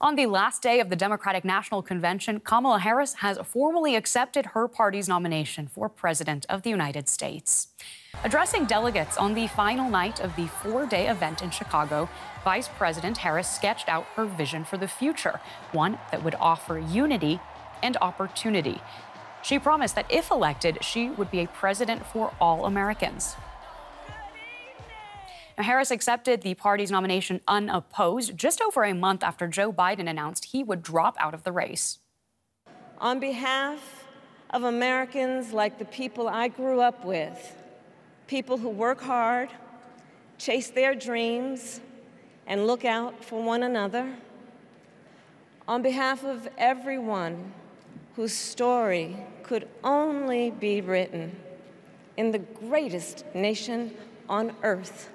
On the last day of the Democratic National Convention, Kamala Harris has formally accepted her party's nomination for President of the United States. Addressing delegates on the final night of the four-day event in Chicago, Vice President Harris sketched out her vision for the future, one that would offer unity and opportunity. She promised that if elected, she would be a president for all Americans. Now, Harris accepted the party's nomination unopposed just over a month after Joe Biden announced he would drop out of the race. On behalf of Americans like the people I grew up with, people who work hard, chase their dreams, and look out for one another, on behalf of everyone whose story could only be written in the greatest nation on earth,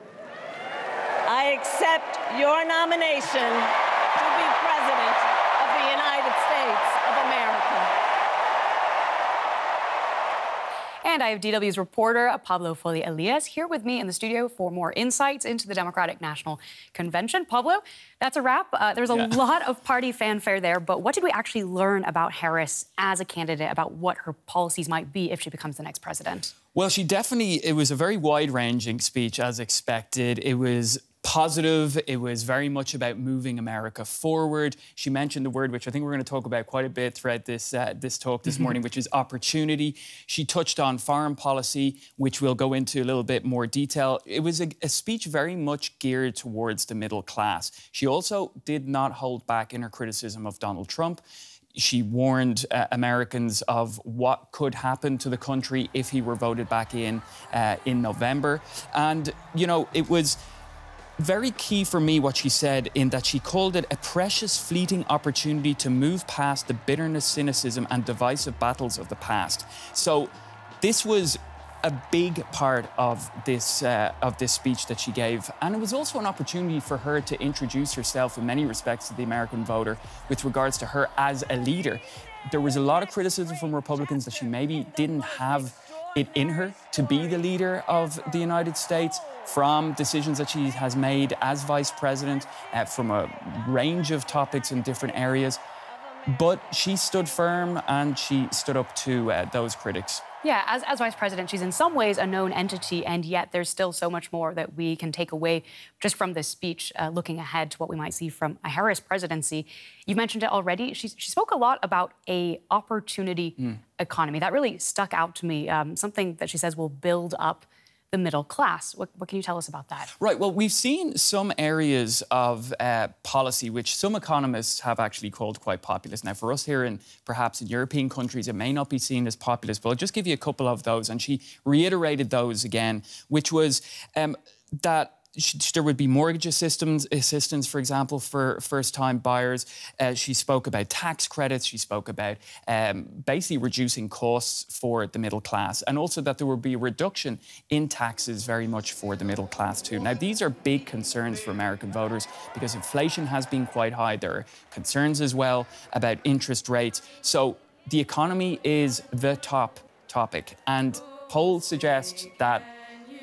I accept your nomination to be President of the United States of America. And I have DW's reporter Pablo Foley-Elias here with me in the studio for more insights into the Democratic National Convention. Pablo, that's a wrap. There's a lot of party fanfare there, but what did we actually learn about Harris as a candidate, about what her policies might be if she becomes the next president? Well, it was a very wide-ranging speech, as expected. It was positive. It was very much about moving America forward. She mentioned the word, which I think we're going to talk about quite a bit throughout this talk this morning, which is opportunity. She touched on foreign policy, which we'll go into a little bit more detail. It was a speech very much geared towards the middle class. She also did not hold back in her criticism of Donald Trump. She warned Americans of what could happen to the country if he were voted back in November. And, you know, it was very key for me what she said, in that she called it a precious fleeting opportunity to move past the bitterness, cynicism and divisive battles of the past. So this was a big part of this speech that she gave. And it was also an opportunity for her to introduce herself in many respects to the American voter with regards to her as a leader. There was a lot of criticism from Republicans that she maybe didn't have it in her to be the leader of the United States, from decisions that she has made as vice president, from a range of topics in different areas. But she stood firm and she stood up to those critics. Yeah, as vice president, she's in some ways a known entity, and yet there's still so much more that we can take away just from this speech, looking ahead to what we might see from a Harris presidency. You mentioned it already. She spoke a lot about a opportunity economy. That really stuck out to me, something that she says will build up the middle class. What can you tell us about that? Right. Well, we've seen some areas of policy which some economists have actually called quite populist. Now, for us here in perhaps in European countries, it may not be seen as populist, but I'll just give you a couple of those. And she reiterated those again, which was that there would be mortgage assistance, for example, for first-time buyers. She spoke about tax credits. She spoke about basically reducing costs for the middle class, and also that there would be a reduction in taxes very much for the middle class too. Now, these are big concerns for American voters because inflation has been quite high. There are concerns as well about interest rates. So the economy is the top topic, and polls suggest that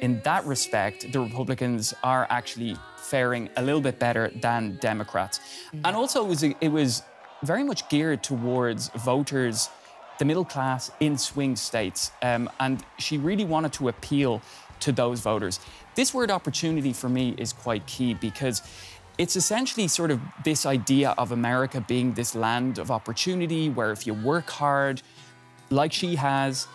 in that respect, the Republicans are actually faring a little bit better than Democrats. And also, it was very much geared towards voters, the middle class in swing states. And she really wanted to appeal to those voters. This word opportunity for me is quite key, because it's essentially sort of this idea of America being this land of opportunity where if you work hard, like she has,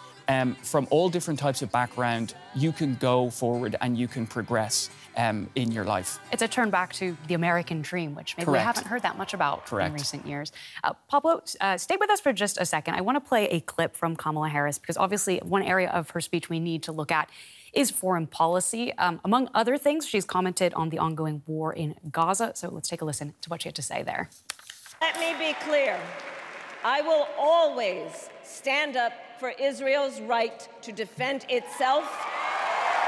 from all different types of background, you can go forward and you can progress in your life. It's a turn back to the American dream, which maybe we haven't heard that much about in recent years. Pablo, stay with us for just a second. I want to play a clip from Kamala Harris, because obviously one area of her speech we need to look at is foreign policy. Among other things, she's commented on the ongoing war in Gaza. So let's take a listen to what she had to say there. Let me be clear. I will always stand up for Israel's right to defend itself,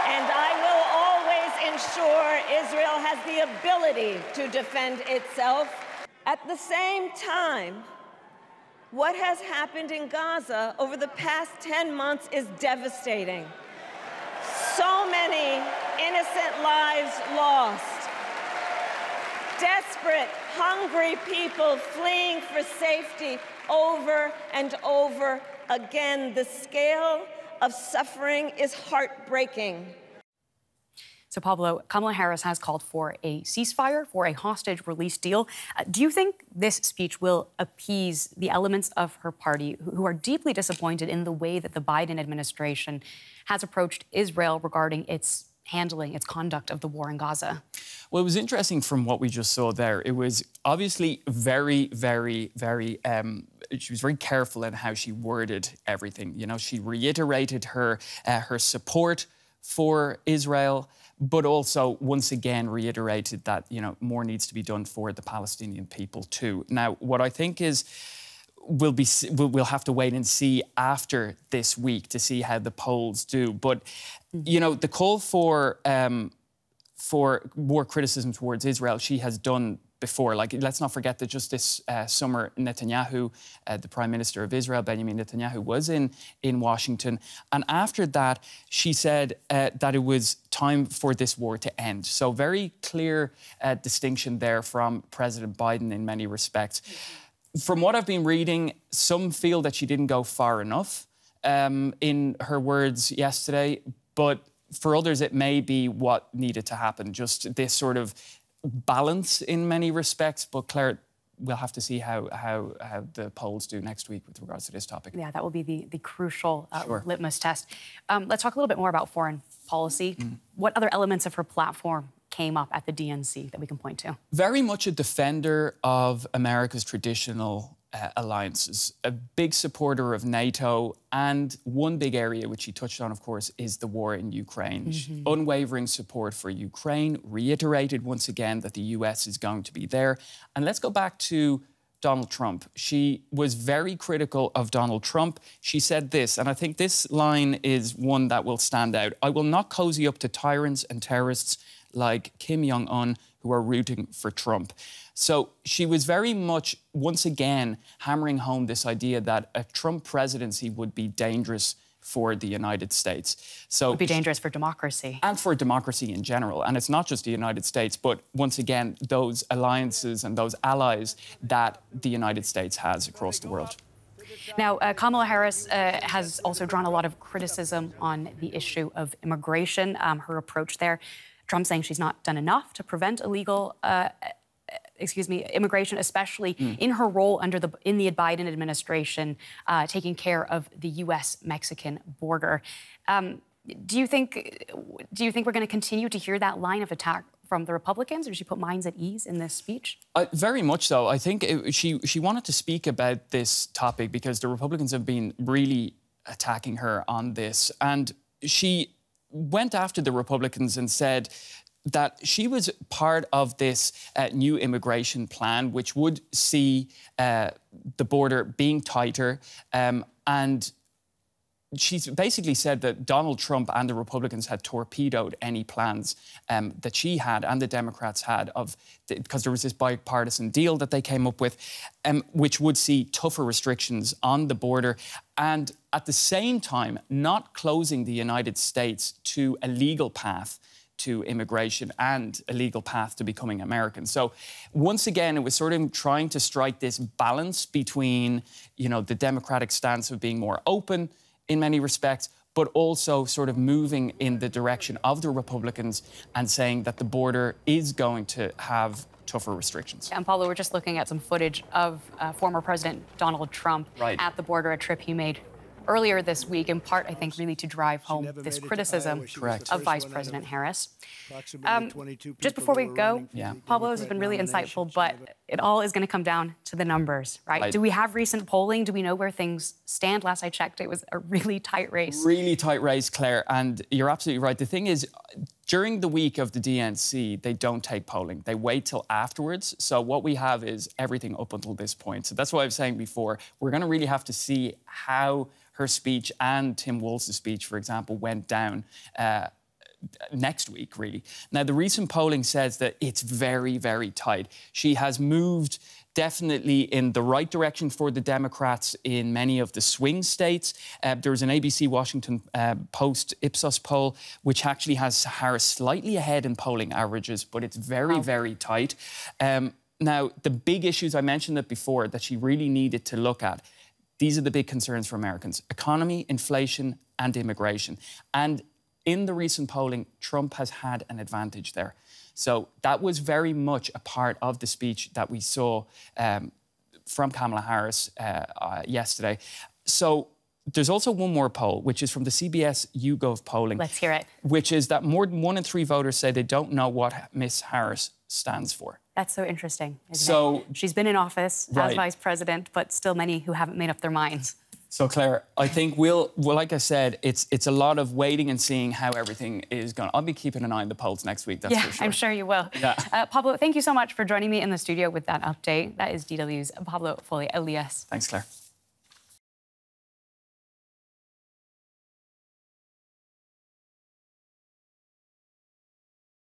and I will always ensure Israel has the ability to defend itself. At the same time, what has happened in Gaza over the past 10 months is devastating. So many innocent lives lost. Desperate hungry people fleeing for safety over and over again. The scale of suffering is heartbreaking. So, Pablo, Kamala Harris has called for a ceasefire, for a hostage release deal. Do you think this speech will appease the elements of her party who are deeply disappointed in the way that the Biden administration has approached Israel regarding its handling, its conduct of the war in Gaza? Well, it was interesting from what we just saw there. It was obviously very, very, very... she was very careful in how she worded everything. You know, she reiterated her support for Israel, but also once again reiterated that, you know, more needs to be done for the Palestinian people too. Now, what I think is we'll have to wait and see after this week to see how the polls do. But, you know, the call for more criticism towards Israel, she has done before. Like, let's not forget that just this summer, Netanyahu, the Prime Minister of Israel, Benjamin Netanyahu, was in Washington. And after that, she said that it was time for this war to end. So very clear distinction there from President Biden in many respects. From what I've been reading, some feel that she didn't go far enough in her words yesterday. But for others, it may be what needed to happen, just this sort of balance in many respects. But Claire, we'll have to see how the polls do next week with regards to this topic. Yeah, that will be the crucial litmus test. Let's talk a little bit more about foreign policy. What other elements of her platform came up at the DNC that we can point to? Very much a defender of America's traditional alliances, a big supporter of NATO, and one big area which she touched on, of course, is the war in Ukraine. Unwavering support for Ukraine, reiterated once again that the US is going to be there. And let's go back to Donald Trump. She was very critical of Donald Trump. She said this, and I think this line is one that will stand out: "I will not cozy up to tyrants and terrorists like Kim Jong-un who are rooting for Trump." So she was very much, once again, hammering home this idea that a Trump presidency would be dangerous for the United States. So it would be dangerous for democracy. And for democracy in general. And it's not just the United States, but once again, those alliances and those allies that the United States has across the world. Now, Kamala Harris has also drawn a lot of criticism on the issue of immigration, her approach there. Trump saying she's not done enough to prevent illegal immigration, especially in her role in the Biden administration, taking care of the U.S.-Mexican border. Do you think we're going to continue to hear that line of attack from the Republicans, or did she put minds at ease in this speech? Very much so. I think she wanted to speak about this topic because the Republicans have been really attacking her on this, and she went after the Republicans and said that she was part of this new immigration plan, which would see the border being tighter. And she basically said that Donald Trump and the Republicans had torpedoed any plans that she had and the Democrats had because there was this bipartisan deal that they came up with, which would see tougher restrictions on the border and at the same time not closing the United States to a legal path to immigration and a legal path to becoming American. So once again, it was sort of trying to strike this balance between, you know, the Democratic stance of being more open in many respects, but also sort of moving in the direction of the Republicans and saying that the border is going to have tougher restrictions. And Paulo, we're just looking at some footage of former President Donald Trump at the border, a trip he made earlier this week, in part, I think, really to drive home this criticism of Vice President Harris. Just before we go, Pablo, this has been really insightful, but it all is going to come down to the numbers, right? Do we have recent polling? Do we know where things stand? Last I checked, it was a really tight race. Really tight race, Claire, and you're absolutely right. The thing is, during the week of the DNC, they don't take polling. They wait till afterwards. So what we have is everything up until this point. So that's what I was saying before. We're going to really have to see how her speech and Tim Walz's speech, for example, went down next week, really. Now, the recent polling says that it's very, very tight. She has moved definitely in the right direction for the Democrats in many of the swing states. There was an ABC Washington Post Ipsos poll, which actually has Harris slightly ahead in polling averages, but it's very, very tight. Now, the big issues, I mentioned it before, that she really needed to look at, these are the big concerns for Americans: economy, inflation and immigration. And in the recent polling, Trump has had an advantage there. So that was very much a part of the speech that we saw from Kamala Harris yesterday. So there's also one more poll, which is from the CBS YouGov polling. Let's hear it. Which is that more than 1 in 3 voters say they don't know what Miss Harris stands for. That's so interesting, isn't it? She's been in office as vice president, but still many who haven't made up their minds. So, Claire, I think well, like I said, it's a lot of waiting and seeing how everything is going. I'll be keeping an eye on the polls next week, that's for sure. I'm sure you will. Yeah. Pablo, thank you so much for joining me in the studio with that update. That is DW's Pablo Foley Elias. Thanks, Claire.